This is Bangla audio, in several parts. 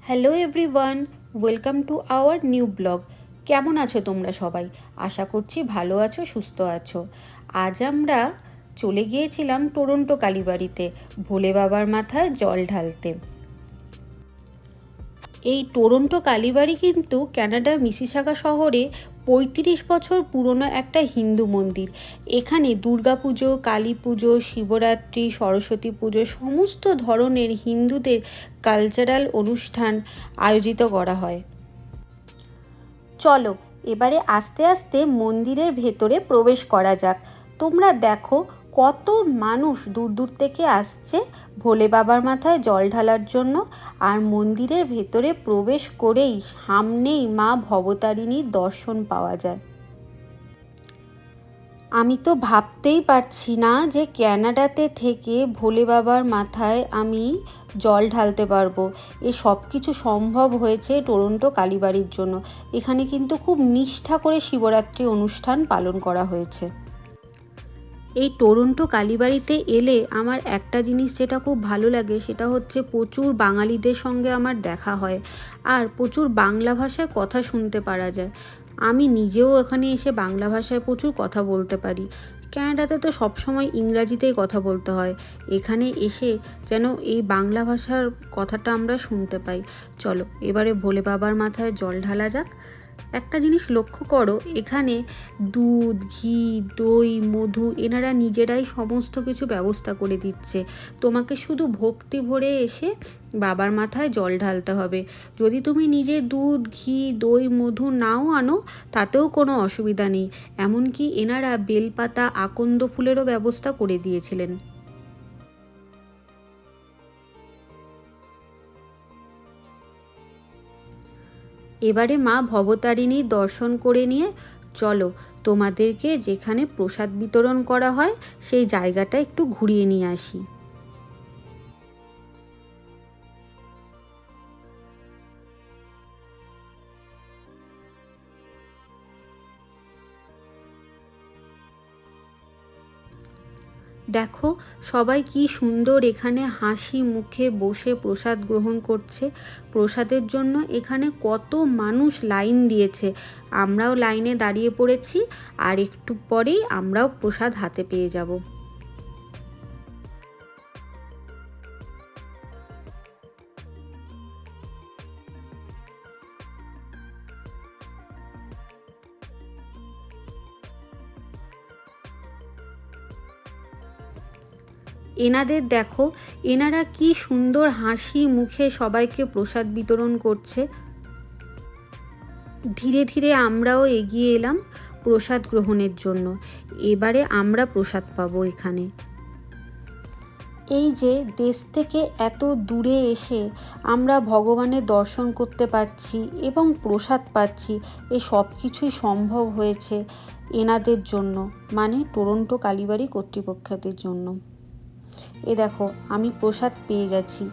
Hello everyone, welcome to our new blog. কেমন আছো তোমরা সবাই? আশা করছি ভালো আছো, সুস্থ আছো। আজ আমরা চলে গিয়েছিলাম টরন্টো কালীবাড়িতে ভোলে বাবার মাথায় জল ঢালতে। এই টরন্টো কালীবাড়ি কিন্তু কানাডার মিসিসাগা শহরে ৩৫ বছর পুরনো একটা হিন্দু মন্দির। এখানে দুর্গাপুজো, কালী পুজো, শিবরাত্রি, সরস্বতী পুজো সমস্ত ধরনের হিন্দুদের কালচারাল অনুষ্ঠান আয়োজিত করা হয়। চলো এবারে আস্তে আস্তে মন্দিরের ভেতরে প্রবেশ করা যাক। তোমরা দেখো কত মানুষ দূর দূর থেকে আসছে ভোলে বাবার মাথায় জল ঢালার জন্য। আর মন্দিরের ভেতরে প্রবেশ করেই সামনেই মা ভবতারিণীর দর্শন পাওয়া যায়। আমি তো ভাবতেই পারছি না যে ক্যানাডাতে থেকে ভোলে বাবার মাথায় আমি জল ঢালতে পারবো। এ সব কিছু সম্ভব হয়েছে টরন্টো কালীবাড়ির জন্য। এখানে কিন্তু খুব নিষ্ঠা করে শিবরাত্রি অনুষ্ঠান পালন করা হয়েছে। এই টরন্টো কালীবাড়িতে এলে আমার একটা জিনিস যেটা খুব ভালো লাগে সেটা হচ্ছে প্রচুর বাঙালিদের সঙ্গে আমার দেখা হয়, আর প্রচুর বাংলা ভাষায় কথা শুনতে পারা যায়। আমি নিজেও এখানে এসে বাংলা ভাষায় প্রচুর কথা বলতে পারি। ক্যানাডাতে তো সবসময় ইংরাজিতেই কথা বলতে হয়, এখানে এসে যেন এই বাংলা ভাষার কথাটা আমরা শুনতে পাই। চলো এবারে ভোলে বাবার মাথায় জল ঢালা যাক। একটা জিনিস লক্ষ্য করো, এখানে দুধ, ঘি, দই, মধু এনারা নিজেরাই সমস্ত কিছু ব্যবস্থা করে দিচ্ছে। তোমাকে শুধু ভক্তি ভরে এসে বাবার মাথায় জল ঢালতে হবে। যদি তুমি নিজে দুধ, ঘি, দই, মধু নাও আনো তাতেও কোনো অসুবিধা নেই। এমনকি এনারা বেলপাতা, আকন্দ ফুলেরও ব্যবস্থা করে দিয়েছিলেন। এবারে মা ভবতারিণীর দর্শন করে নিয়ে চলো তোমাদেরকে যেখানে প্রসাদ বিতরণ করা হয় সেই জায়গাটা একটু ঘুরিয়ে নিয়ে আসি। দেখো সবাই কি সুন্দর এখানে হাসি মুখে বসে প্রসাদ গ্রহণ করছে। প্রসাদের জন্য এখানে কত মানুষ লাইন দিয়েছে, আমরাও লাইনে দাঁড়িয়ে পড়েছি। আর একটু পরেই আমরাও প্রসাদ হাতে পেয়ে যাব। এনাদের দেখো, এনারা কি সুন্দর হাসি মুখে সবাইকে প্রসাদ বিতরণ করছে। ধীরে ধীরে আমরাও এগিয়ে এলাম প্রসাদ গ্রহণের জন্য। এবারে আমরা প্রসাদ পাবো এখানে। এই যে দেশ থেকে এত দূরে এসে আমরা ভগবানের দর্শন করতে পারছি এবং প্রসাদ পাচ্ছি, এ সব কিছুই সম্ভব হয়েছে এনাদের জন্য, মানে টরন্টো কালীবাড়ি কর্তৃপক্ষদের জন্য। এ দেখো আমি প্রসাদ পেয়ে গেছি।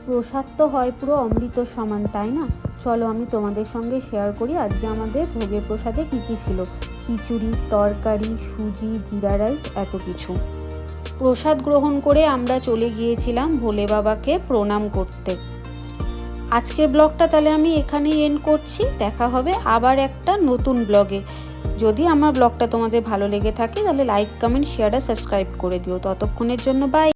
প্রসাদ তো হয় পুরো অমৃত সমান, তাই না? চলো আমি তোমাদের সঙ্গে শেয়ার করি আজকে আমাদের ভোগের প্রসাদে কী কী ছিল। খিচুড়ি, তরকারি, সুজি, জিরা রাইস, এত কিছু। প্রসাদ গ্রহণ করে আমরা চলে গিয়েছিলাম ভোলে বাবাকে প্রণাম করতে। আজকের ব্লগটা তাহলে আমি এখানেই এন্ড করছি। দেখা হবে আবার একটা নতুন ব্লগে। যদি আমার ব্লগটা তোমাদের ভালো লেগে থাকে তাহলে লাইক, কমেন্ট, শেয়ার আর সাবস্ক্রাইব করে দিও। ততক্ষণের জন্য বাই।